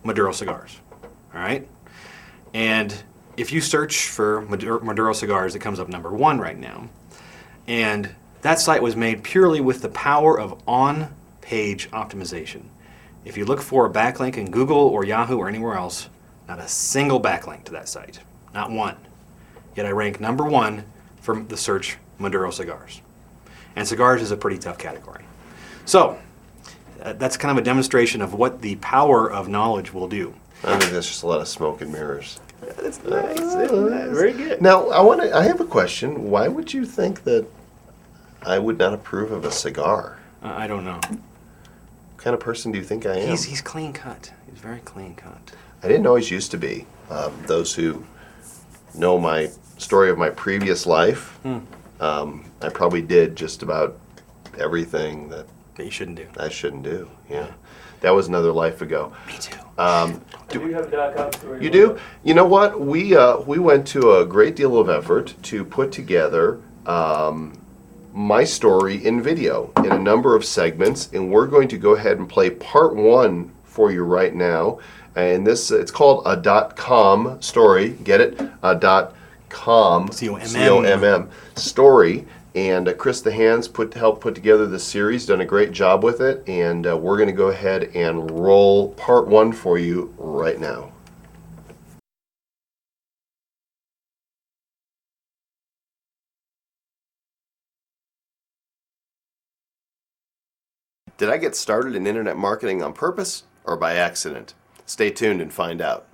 Maduro cigars. All right? And if you search for Maduro cigars, it comes up number 1 right now. And that site was made purely with the power of on-page optimization. If you look for a backlink in Google or Yahoo or anywhere else, not a single backlink to that site. Not one. Yet I rank number 1 for the search Maduro cigars. And cigars is a pretty tough category. So, that's kind of a demonstration of what the power of knowledge will do. I think that's just a lot of smoke and mirrors. That's nice. Very good. Now, I have a question. Why would you think that I would not approve of a cigar? I don't know. What kind of person do you think I am? He's clean cut. He's very clean cut. I didn't always used to be. Those who know my story of my previous life, I probably did just about everything that That you shouldn't do. I shouldn't do. Yeah. That was another life ago. Me too. I do have a .com story. You do? You know what? We went to a great deal of effort to put together my story in video in a number of segments, and we're going to go ahead and play part 1 for you right now. And this it's called a .com story. Get it? A .com C-O-M-M. C-O-M-M story. And Chris the Hands helped put together this series, done a great job with it, and we're going to go ahead and roll part 1 for you right now. Did I get started in internet marketing on purpose or by accident? Stay tuned and find out.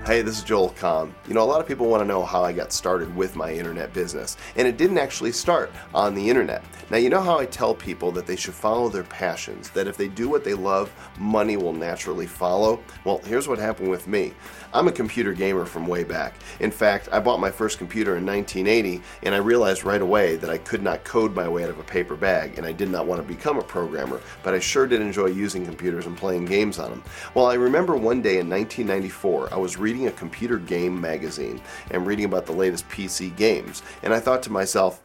Hey, this is Joel Comm. You know, a lot of people want to know how I got started with my internet business, and it didn't actually start on the internet. Now, you know how I tell people that they should follow their passions, that if they do what they love, money will naturally follow? Well, here's what happened with me. I'm a computer gamer from way back. In fact, I bought my first computer in 1980, and I realized right away that I could not code my way out of a paper bag, and I did not want to become a programmer, but I sure did enjoy using computers and playing games on them. Well, I remember one day in 1994, I was reading a computer game magazine and reading about the latest PC games, and I thought to myself,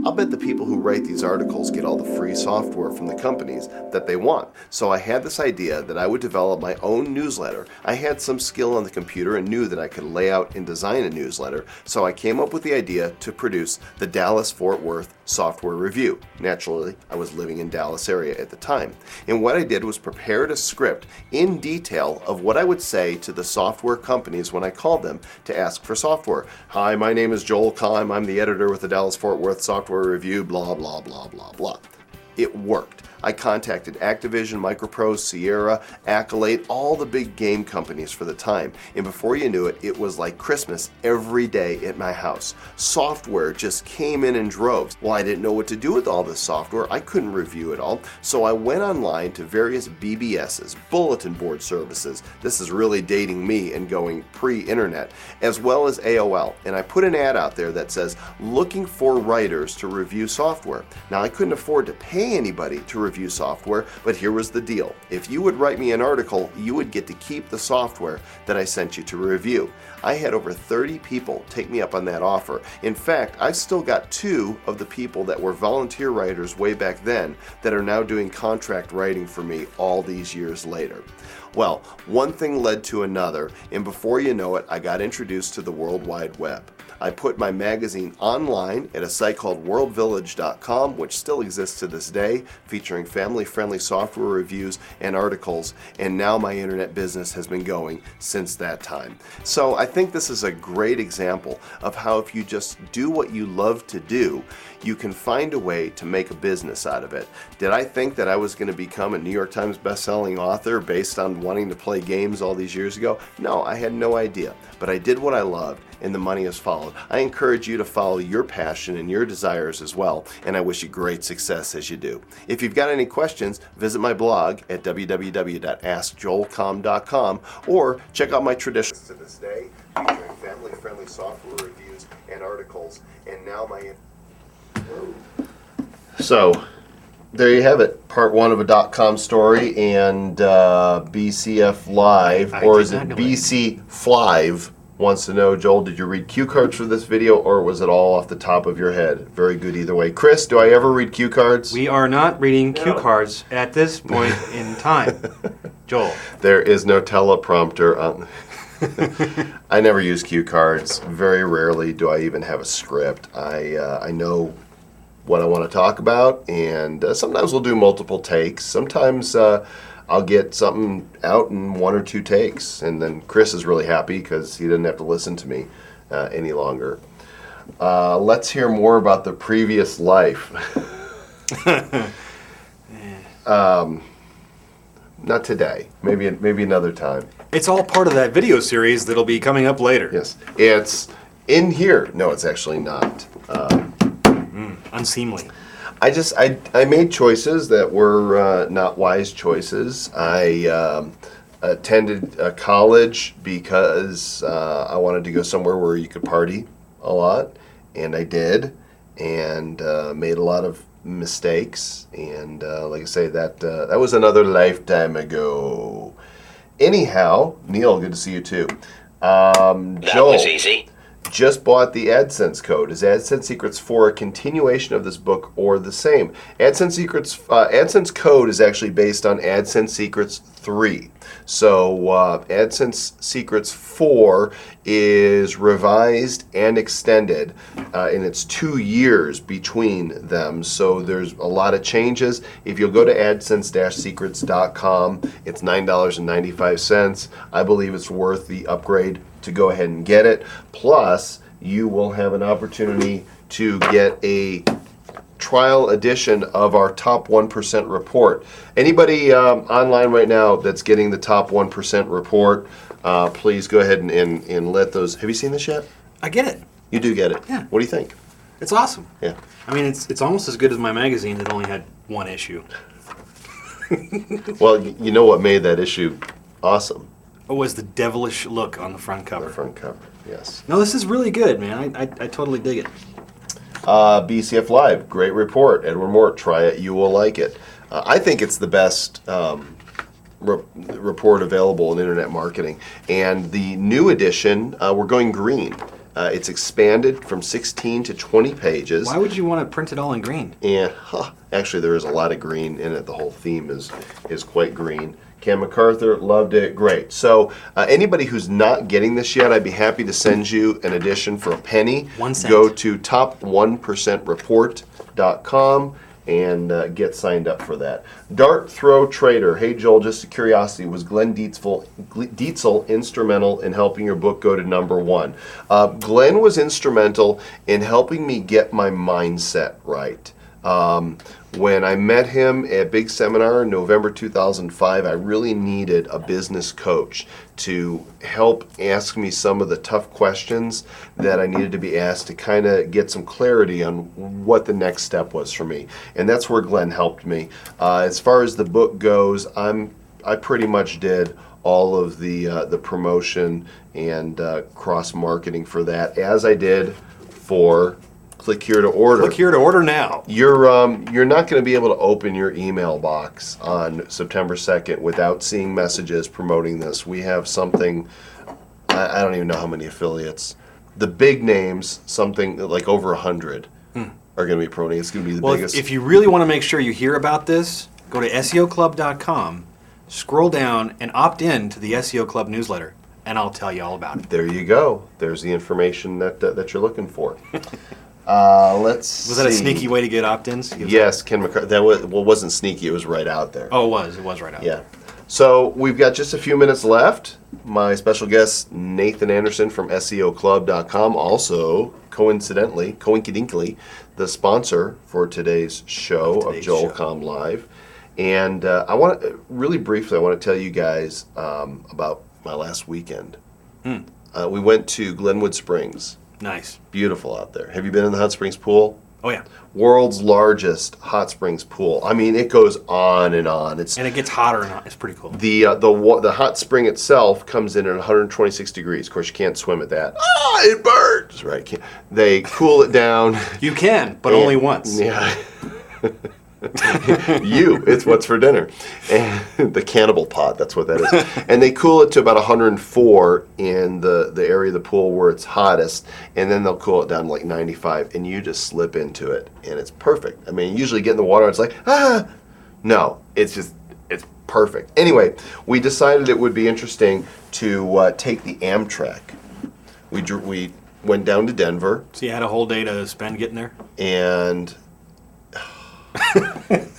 I'll bet the people who write these articles get all the free software from the companies that they want. So I had this idea that I would develop my own newsletter. I had some skill on the computer and knew that I could lay out and design a newsletter, so I came up with the idea to produce the Dallas-Fort Worth Software Review. Naturally, I was living in Dallas area at the time. And what I did was prepared a script in detail of what I would say to the software companies when I called them to ask for software. Hi, my name is Joel Comm. I'm the editor with the Dallas-Fort Worth Software Review, blah, blah, blah, blah, blah. It worked. I contacted Activision, Microprose, Sierra, Accolade, all the big game companies for the time. And before you knew it, it was like Christmas every day at my house. Software just came in droves. Well, I didn't know what to do with all this software. I couldn't review it all. So I went online to various BBSs, bulletin board services. This is really dating me and going pre-internet, as well as AOL. And I put an ad out there that says, looking for writers to review software. Now, I couldn't afford to pay anybody to review review software, but here was the deal. If you would write me an article, you would get to keep the software that I sent you to review. I had over 30 people take me up on that offer. In fact, I've still got 2 of the people that were volunteer writers way back then that are now doing contract writing for me all these years later. Well, one thing led to another, and before you know it, I got introduced to the World Wide Web. I put my magazine online at a site called worldvillage.com, which still exists to this day, featuring family-friendly software reviews and articles, and now my internet business has been going since that time. So I think this is a great example of how if you just do what you love to do, you can find a way to make a business out of it. Did I think that I was going to become a New York Times best-selling author based on wanting to play games all these years ago? No, I had no idea. But I did what I loved, and the money has followed. I encourage you to follow your passion and your desires as well, and I wish you great success as you do. If you've got any questions, visit my blog at www.askjoelcomm.com or check out my traditional to this day, featuring family-friendly software reviews and articles, and now my... So, there you have it. Part 1 of a .com story and BCF Live, or is it BC Flive, wants to know, Joel, did you read cue cards for this video, or was it all off the top of your head? Very good either way. Chris, do I ever read cue cards? We are not reading cue cards at this point in time. Joel. There is no teleprompter on... I never use cue cards. Very rarely do I even have a script. I know what I want to talk about, and sometimes we'll do multiple takes. Sometimes I'll get something out in 1 or 2 takes, and then Chris is really happy because he doesn't have to listen to me any longer. Let's hear more about the previous life. Not today. Maybe another time. It's all part of that video series that'll be coming up later. Yes, it's in here. No, it's actually not. Unseemly. I made choices that were not wise choices. I attended college because I wanted to go somewhere where you could party a lot, and I did, and made a lot of mistakes. And like I say, that was another lifetime ago. Anyhow, Neil, good to see you too. That Joel, was easy. just bought the AdSense code. Is AdSense Secrets 4 a continuation of this book or the same? AdSense code is actually based on AdSense Secrets 3. So AdSense Secrets 4 is revised and extended, and it's 2 years between them. So there's a lot of changes. If you'll go to adsense-secrets.com, it's $9.95. I believe it's worth the upgrade to go ahead and get it. Plus, you will have an opportunity to get a trial edition of our Top 1% report. Anybody online right now that's getting the Top 1% report, please go ahead and let those... Have you seen this yet? I get it. You do get it? Yeah. What do you think? It's awesome. Yeah. I mean, it's almost as good as my magazine that only had 1 issue. Well, you know what made that issue awesome? It was the devilish look on the front cover. The front cover, yes. No, this is really good, man. I totally dig it. BCF Live, great report. Edward Mort, try it. You will like it. I think it's the best report available in internet marketing. And the new edition, we're going green. It's expanded from 16 to 20 pages. Why would you want to print it all in green? And actually, there is a lot of green in it. The whole theme is quite green. Cam MacArthur loved it. Great. So anybody who's not getting this yet, I'd be happy to send you an edition for a penny. 1 cent. Go to top1percentreport.com and get signed up for that. Dart Throw Trader. Hey Joel, just a curiosity, was Glenn Dietzel instrumental in helping your book go to #1? Glenn was instrumental in helping me get my mindset right. When I met him at Big Seminar in November 2005, I really needed a business coach to help ask me some of the tough questions that I needed to be asked to kind of get some clarity on what the next step was for me. And that's where Glenn helped me. As far as the book goes, I pretty much did all of the promotion and cross-marketing for that, as I did for Click here to order. Click here to order now. You're not going to be able to open your email box on September 2nd without seeing messages promoting this. We have something, I don't even know how many affiliates. The big names, something like over 100, are going to be promoting. It's going to be the biggest. If you really want to make sure you hear about this, go to SEOclub.com, scroll down, and opt in to the SEO Club newsletter, and I'll tell you all about it. There you go. There's the information that you're looking for. Was that a sneaky way to get opt-ins? Yes, Ken McCarthy. That was, well, it wasn't sneaky. It was right out there. Oh, it was. It was right out there. Yeah. So we've got just a few minutes left. My special guest, Nathan Anderson from SEOclub.com, also coincidentally, the sponsor for today's show of Joel Comm Live. And I want to, really briefly, I want to tell you guys about my last weekend. We went to Glenwood Springs. Nice. Beautiful out there. Have you been in the hot springs pool? Oh, yeah. World's largest hot springs pool. I mean, it goes on and on. And it gets hotter and hot. It's pretty cool. The hot spring itself comes in at 126 degrees. Of course, you can't swim at that. It burns! Right? They cool it down. You can, but only once. Yeah. It's what's for dinner. And the cannibal pot, that's what that is. And they cool it to about 104 in the area of the pool where it's hottest, and then they'll cool it down to like 95, and you just slip into it, and it's perfect. I mean, you usually get in the water, it's like, no, it's perfect. Anyway, we decided it would be interesting to take the Amtrak. We went down to Denver. So you had a whole day to spend getting there? And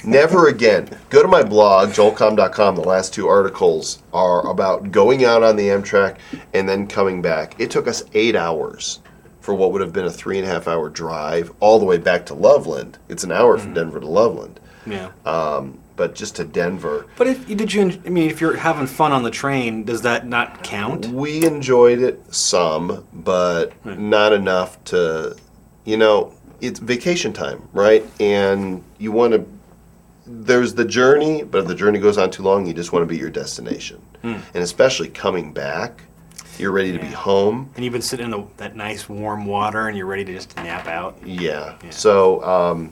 never again. Go to my blog, joelcom.com. The last 2 articles are about going out on the Amtrak and then coming back. It took us 8 hours for what would have been a 3.5-hour drive all the way back to Loveland. It's an hour from Denver to Loveland. Yeah. But just to Denver. But if you're having fun on the train, does that not count? We enjoyed it some, but not enough to, it's vacation time, right? And you want to, there's the journey, but if the journey goes on too long, you just want to be at your destination. And especially coming back, you're ready to be home. And you've been sitting in that nice warm water and you're ready to just nap out. Yeah. So,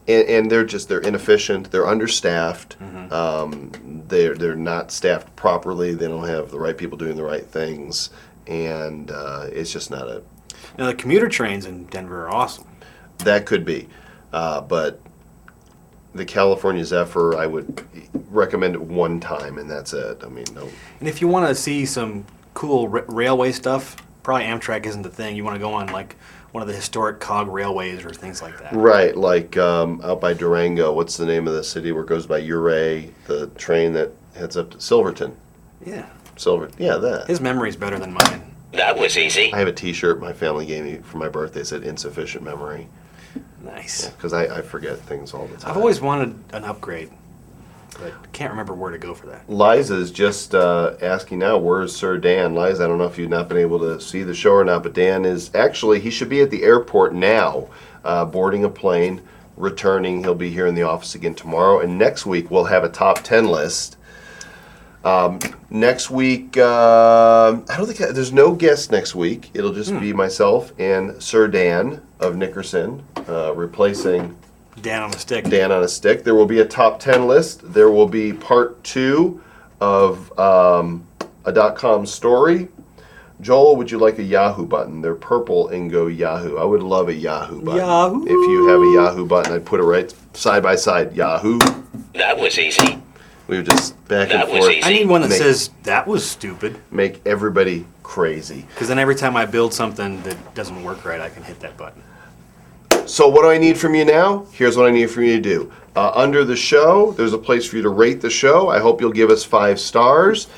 and they're inefficient, they're understaffed, they're not staffed properly, they don't have the right people doing the right things, and it's just not a... Now, the commuter trains in Denver are awesome. That could be, but the California Zephyr, I would recommend it one time, and that's it. I mean, no. And if you want to see some cool railway stuff, probably Amtrak isn't the thing. You want to go on like one of the historic cog railways or things like that. Right, like out by Durango. What's the name of the city where it goes by Ouray? The train that heads up to Silverton. Yeah. Yeah, that. His memory's better than mine. That was easy. I have a T-shirt my family gave me for my birthday that said insufficient memory. Nice. Because I forget things all the time. I've always wanted an upgrade, but can't remember where to go for that. Liza's just asking now, where's Sir Dan? Liza, I don't know if you've not been able to see the show or not, but Dan is actually, he should be at the airport now, boarding a plane, returning. He'll be here in the office again tomorrow. And next week, we'll have a top 10 list. Next week, I don't think there's no guest next week. It'll just be myself and Sir Dan of Nickerson, replacing Dan on a stick. Dan on a stick. There will be a top 10 list. There will be part 2 of a .com story. Joel, would you like a Yahoo button? They're purple and go Yahoo. I would love a Yahoo button. Yahoo! If you have a Yahoo button, I'd put it right side by side. Yahoo. That was easy. We would just back That and was forth. easy. I need one that says, that was stupid. Make everybody crazy. Because then every time I build something that doesn't work right, I can hit that button. So what do I need from you now? Here's what I need from you to do. Under the show, there's a place for you to rate the show. I hope you'll give us 5 stars.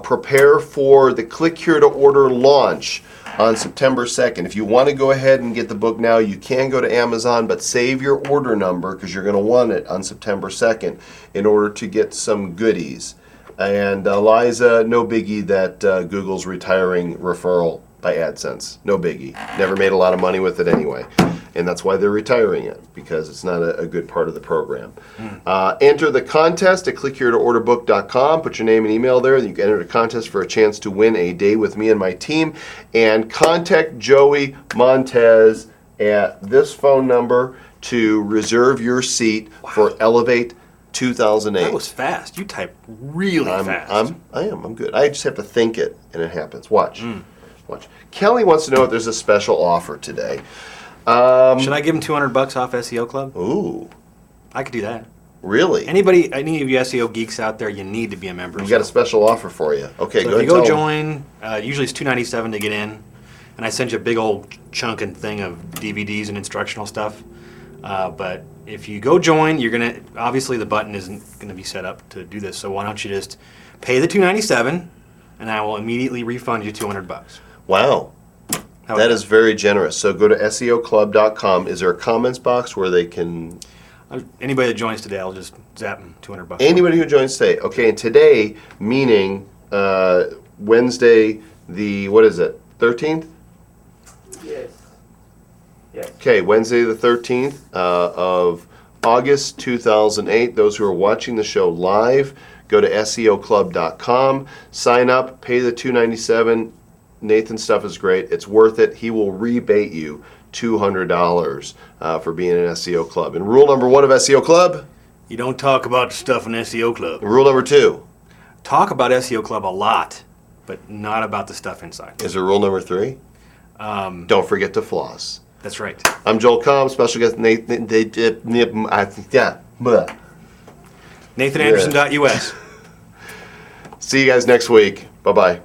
Prepare for the Click Here to Order launch on September 2nd. If you want to go ahead and get the book now, you can go to Amazon, but save your order number because you're going to want it on September 2nd in order to get some goodies. And Liza, no biggie that Google's retiring referral by AdSense. No biggie. Never made a lot of money with it anyway. And that's why they're retiring it, because it's not a good part of the program. Enter the contest at clickheretoorderbook.com. Put your name and email there, and you can enter the contest for a chance to win a day with me and my team. And contact Joey Montez at this phone number to reserve your seat for Elevate 2008. That was fast. You type really fast. I'm good. I just have to think it, and it happens. Watch. Watch. Kelly wants to know if there's a special offer today. Should I give him $200 off SEO Club? Ooh, I could do that. really? Any of you SEO geeks out there, you need to be a member. We got a special offer for you. Okay, So go if ahead. you go and tell 'em. join, usually it's $297 to get in, and I send you a big old chunk and thing of DVDs and instructional stuff. But if you go join, you're gonna obviously the button isn't gonna be set up to do this. So why don't you just pay the $297, and I will immediately refund you $200. Wow. How That about is very generous. So go to SEOclub.com. Is there a comments box where they can... Anybody that joins today, I'll just zap them $200. Anybody who joins today. Okay, and today, meaning Wednesday, the, what is it, 13th? Yes. Yes. Okay, Wednesday the 13th of August 2008. Those who are watching the show live, go to SEOclub.com, sign up, pay the $297. Nathan's stuff is great. It's worth it. He will rebate you $200 for being an SEO Club. And rule number 1 of SEO Club? You don't talk about the stuff in SEO Club. And rule number 2? Talk about SEO Club a lot, but not about the stuff inside. Is there rule number 3? Don't forget to floss. That's right. I'm Joel Comm, special guest Nathan. NathanAnderson.us. See you guys next week. Bye-bye.